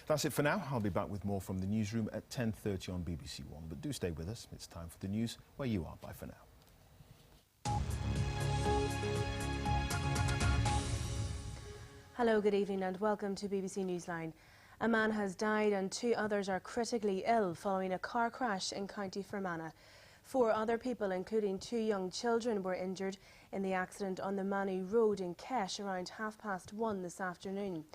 That's it for now. I'll be back with more from the newsroom at 10:30 on BBC One. But do stay with us. It's time for the news where you are. Bye for now. Hello, good evening and welcome to BBC Newsline. A man has died and 2 others are critically ill following a car crash in County Fermanagh. 4 other people, including 2 young children, were injured in the accident on the Manu Road in Kesh around 1:30 this afternoon.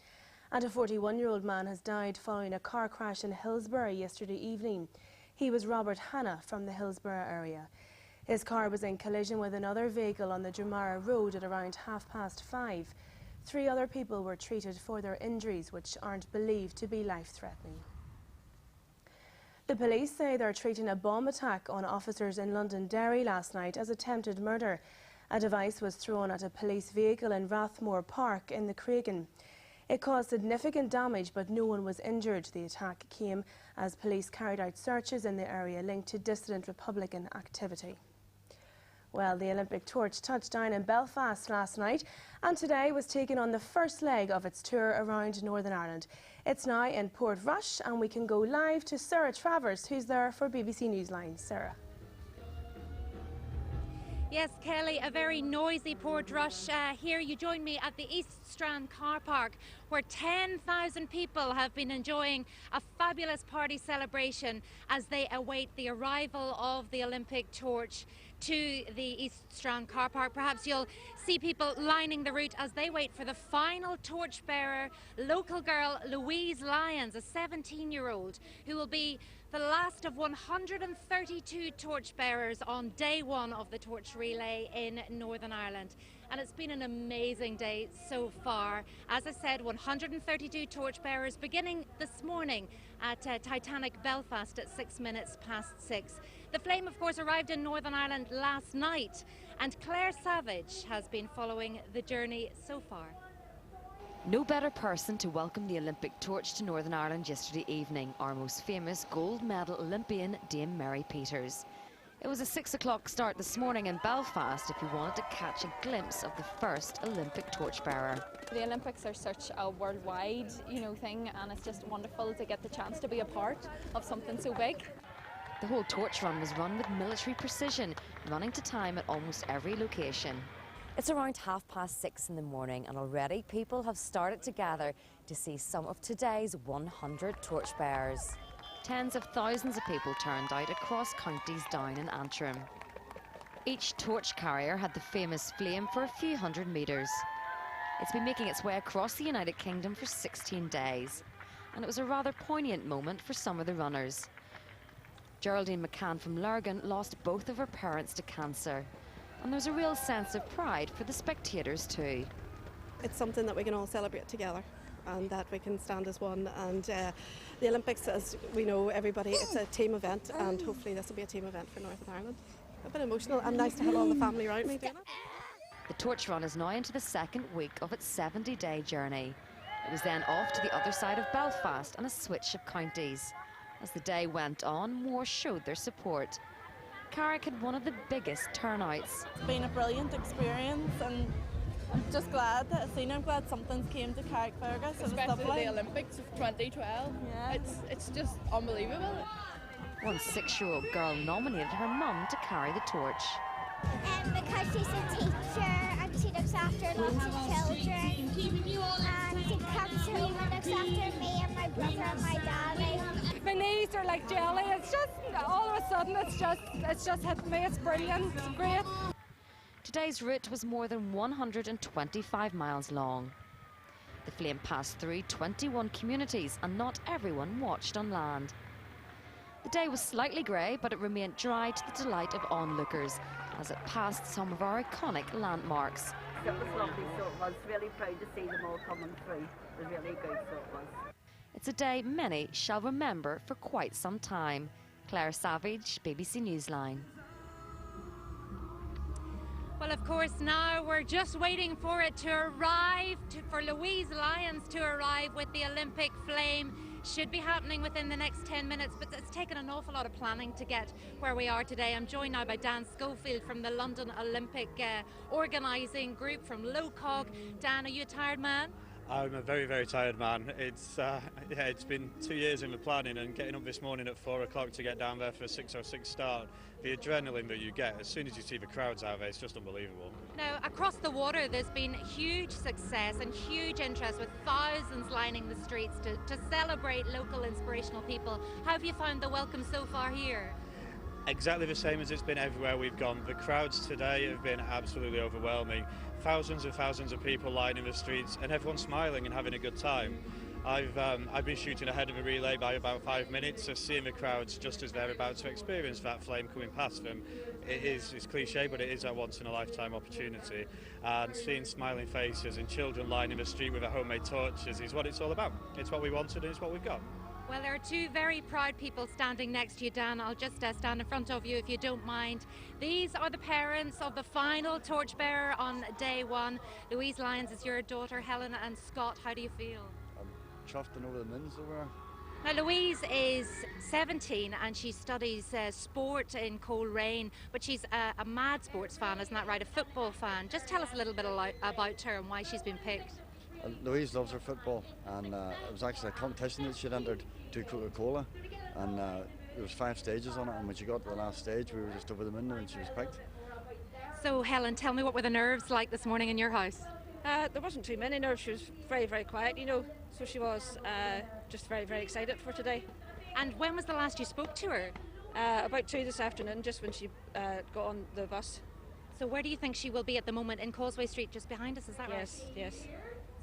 And a 41-year-old man has died following a car crash in Hillsborough yesterday evening. He was Robert Hanna from the Hillsborough area. His car was in collision with another vehicle on the Dramara Road at around 5:30. 3 other people were treated for their injuries, which aren't believed to be life-threatening. The police say they're treating a bomb attack on officers in Londonderry last night as attempted murder. A device was thrown at a police vehicle in Rathmore Park in the Craigan. It caused significant damage, but no one was injured. The attack came as police carried out searches in the area linked to dissident Republican activity. Well, the Olympic torch touched down in Belfast last night and today was taken on the first leg of its tour around Northern Ireland. It's now in Portrush and we can go live to Sarah Travers, who's there for BBC Newsline. Sarah. Yes, Kelly, a very noisy Portrush. Here you join me at the East Strand car park where 10,000 people have been enjoying a fabulous party celebration as they await the arrival of the Olympic torch to the East Strand car park. Perhaps you'll see people lining the route as they wait for the final torchbearer, local girl Louise Lyons, a 17-year-old, who will be the last of 132 torchbearers on day 1 of the torch relay in Northern Ireland. And it's been an amazing day so far. As I said, 132 torchbearers beginning this morning at Titanic Belfast at 6:06. The flame, of course, arrived in Northern Ireland last night, and Claire Savage has been following the journey so far. No better person to welcome the Olympic torch to Northern Ireland yesterday evening, our most famous gold medal Olympian, Dame Mary Peters. It was a 6 o'clock start this morning in Belfast if you wanted to catch a glimpse of the first Olympic torchbearer. The Olympics are such a worldwide, thing, and it's just wonderful to get the chance to be a part of something so big. The whole torch run was run with military precision, running to time at almost every location. It's around 6:30 in the morning and already people have started to gather to see some of today's 100 torchbearers. Tens of thousands of people turned out across counties Down and Antrim. Each torch carrier had the famous flame for a few hundred metres. It's been making its way across the United Kingdom for 16 days, and it was a rather poignant moment for some of the runners. Geraldine McCann from Lurgan lost both of her parents to cancer, and there's a real sense of pride for the spectators too. It's something that we can all celebrate together and that we can stand as one, and the Olympics, as we know everybody, it's a team event, and hopefully this will be a team event for Northern Ireland. A bit emotional and nice to have all the family around me doing it. The torch run is now into the second week of its 70-day journey. It was then off to the other side of Belfast and a switch of counties. As the day went on, more showed their support. Carrick had one of the biggest turnouts. It's been a brilliant experience, and I'm just glad that I'm glad something's came to Carrick Fergus. Especially the Olympics of 2012. Yeah. It's just unbelievable. One 6-year-old girl nominated her mum to carry the torch. Because she's a teacher and she looks after lots of children, and she comes home and looks after me and my brother and my daddy. My knees are like jelly. It's just all of a sudden it's just hit me. It's brilliant. It's great. Today's route was more than 125 miles long. The flame passed through 21 communities and not everyone watched on land. The day was slightly grey, but it remained dry to the delight of onlookers as it passed some of our iconic landmarks. It was lovely, so it was. Really proud to see them all coming through. It was really good, so it was. It's a day many shall remember for quite some time. Claire Savage, BBC Newsline. Well, of course, now we're just waiting for it to arrive, for Louise Lyons to arrive with the Olympic flame. Should be happening within the next 10 minutes, but it's taken an awful lot of planning to get where we are today. I'm joined now by Dan Schofield from the London Olympic organising group from Low Cog. Dan, are you a tired man? I'm a very, very tired man. It's been 2 years in the planning, and getting up this morning at 4 o'clock to get down there for a 6:06 start, the adrenaline that you get as soon as you see the crowds out there, it's just unbelievable. Now, across the water, there's been huge success and huge interest with thousands lining the streets to celebrate local inspirational people. How have you found the welcome so far here? Exactly the same as it's been everywhere we've gone. The crowds today have been absolutely overwhelming. Thousands and thousands of people lining the streets, and everyone smiling and having a good time. I've been shooting ahead of the relay by about 5 minutes, so seeing the crowds just as they're about to experience that flame coming past them, it's cliche, but it is a once-in-a-lifetime opportunity. And seeing smiling faces and children lining the street with their homemade torches is what it's all about. It's what we wanted and it's what we've got. Well, there are two very proud people standing next to you, Dan. I'll just stand in front of you if you don't mind. These are the parents of the final torchbearer on day one. Louise Lyons is your daughter, Helen and Scott. How do you feel? I'm chuffed and over the moon over. Now, Louise is 17 and she studies sport in Coleraine, but she's a mad sports fan, isn't that right? A football fan. Just tell us a little bit about her and why she's been picked. Louise loves her football, and it was actually a competition that she'd entered to Coca-Cola, and there was 5 stages on it, and when she got to the last stage we were just over the moon when she was picked. So Helen, tell me, what were the nerves like this morning in your house? There wasn't too many nerves. She was very, very quiet, you know, so she was just very, very excited for today. And when was the last you spoke to her? About 2 this afternoon, just when she got on the bus. So where do you think she will be at the moment? In Causeway Street just behind us, is that right? Yes, yes.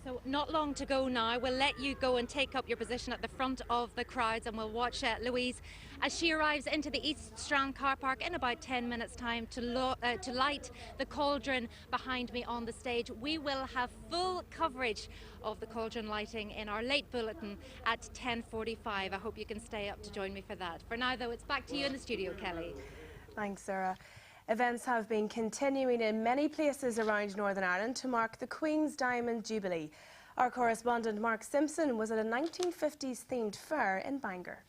So not long to go now. We'll let you go and take up your position at the front of the crowds, and we'll watch Louise as she arrives into the East Strand car park in about 10 minutes time to light the cauldron behind me on the stage. We will have full coverage of the cauldron lighting in our late bulletin at 10:45. I hope you can stay up to join me for that. For now though, it's back to you in the studio, Kelly. Thanks, Sarah. Events have been continuing in many places around Northern Ireland to mark the Queen's Diamond Jubilee. Our correspondent Mark Simpson was at a 1950s themed fair in Bangor.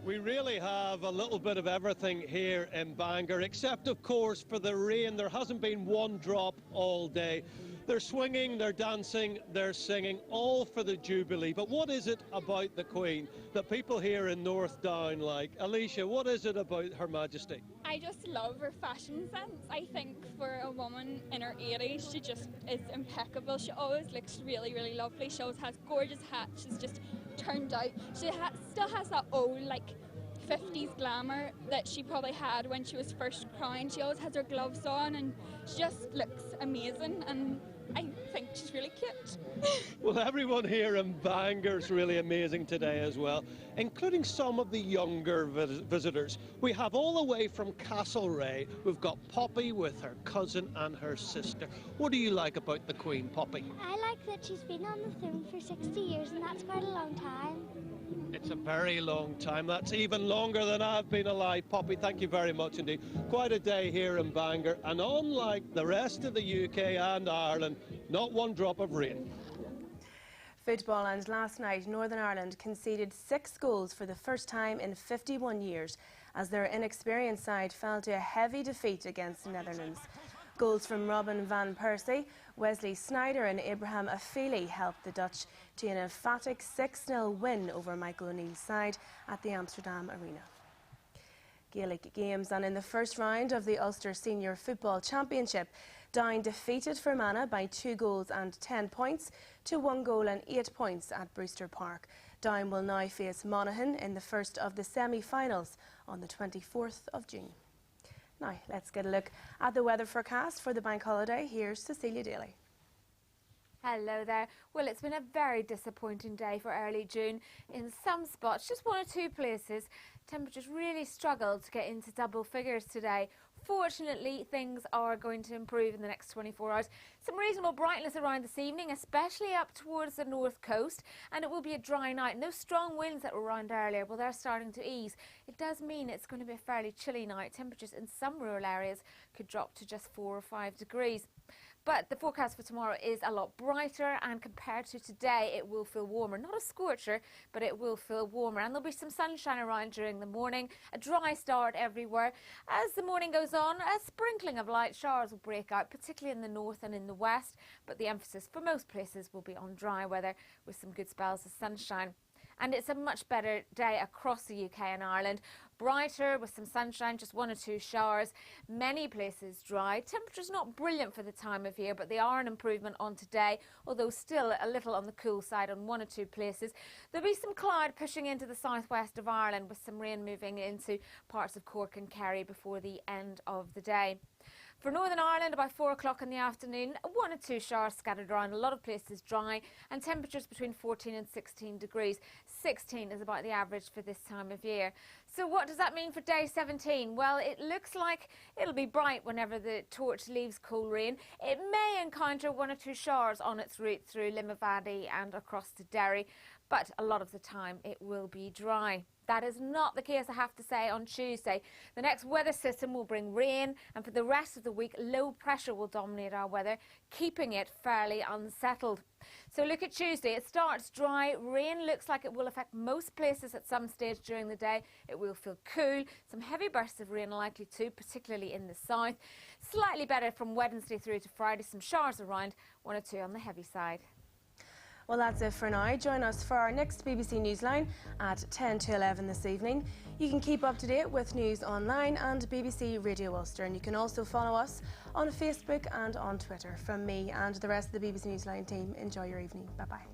We really have a little bit of everything here in Bangor, except of course for the rain. There hasn't been one drop all day. They're swinging, they're dancing, they're singing, all for the Jubilee. But what is it about the Queen that people here in North Down like? Alicia, what is it about Her Majesty? I just love her fashion sense. I think for a woman in her 80s, she just is impeccable. She always looks really, really lovely. She always has gorgeous hats. She's just turned out. She still has that old, like, 50s glamour that she probably had when she was first crowned. She always has her gloves on and she just looks amazing, and I think she's really cute. Well, everyone here in Bangor's really amazing today as well, including some of the younger visitors. We have all the way from Castlereagh, we've got Poppy with her cousin and her sister. What do you like about the Queen, Poppy? I like that she's been on the throne for 60 years, and that's quite a long time. It's a very long time. That's even longer than I've been alive. Poppy, thank you very much indeed. Quite a day here in Bangor, and unlike the rest of the UK and Ireland, not one drop of rain. Football, and last night Northern Ireland conceded 6 goals for the first time in 51 years as their inexperienced side fell to a heavy defeat against the Netherlands. Goals from Robin van Persie, Wesley Sneijder and Abraham Afili helped the Dutch to an emphatic 6-0 win over Michael O'Neill's side at the Amsterdam Arena. Gaelic games, and in the first round of the Ulster Senior Football Championship, Down defeated Fermanagh by 2 goals and 10 points to 1 goal and 8 points at Brewster Park. Down will now face Monaghan in the first of the semi-finals on the 24th of June. Now, let's get a look at the weather forecast for the bank holiday. Here's Cecilia Daly. Hello there. Well, it's been a very disappointing day for early June. In some spots, just 1 or 2 places, temperatures really struggled to get into double figures today. Fortunately, things are going to improve in the next 24 hours. Some reasonable brightness around this evening, especially up towards the north coast, and it will be a dry night. No strong winds that were around earlier, well, they're starting to ease. It does mean it's going to be a fairly chilly night. Temperatures in some rural areas could drop to just 4 or 5 degrees. But the forecast for tomorrow is a lot brighter, and compared to today it will feel warmer. Not a scorcher, but it will feel warmer, and there'll be some sunshine around during the morning. A dry start everywhere. As the morning goes on, a sprinkling of light showers will break out, particularly in the north and in the west, but the emphasis for most places will be on dry weather with some good spells of sunshine. And it's a much better day across the UK and Ireland. Brighter with some sunshine, just 1 or 2 showers. Many places dry. Temperatures not brilliant for the time of year, but they are an improvement on today, although still a little on the cool side on 1 or 2 places. There'll be some cloud pushing into the southwest of Ireland with some rain moving into parts of Cork and Kerry before the end of the day. For Northern Ireland, about 4 o'clock in the afternoon, 1 or 2 showers scattered around, a lot of places dry, and temperatures between 14 and 16 degrees. 16 is about the average for this time of year. So what does that mean for day 17? Well, it looks like it'll be bright whenever the torch leaves Coleraine. It may encounter 1 or 2 showers on its route through Limavady and across to Derry, but a lot of the time it will be dry. That is not the case, I have to say, on Tuesday. The next weather system will bring rain, and for the rest of the week, low pressure will dominate our weather, keeping it fairly unsettled. So look at Tuesday. It starts dry. Rain looks like it will affect most places at some stage during the day. It will feel cool. Some heavy bursts of rain likely too, particularly in the south. Slightly better from Wednesday through to Friday. Some showers around, 1 or 2 on the heavy side. Well, that's it for now. Join us for our next BBC Newsline at 10 to 11 this evening. You can keep up to date with news online and BBC Radio Ulster, and you can also follow us on Facebook and on Twitter. From me and the rest of the BBC Newsline team, enjoy your evening. Bye-bye.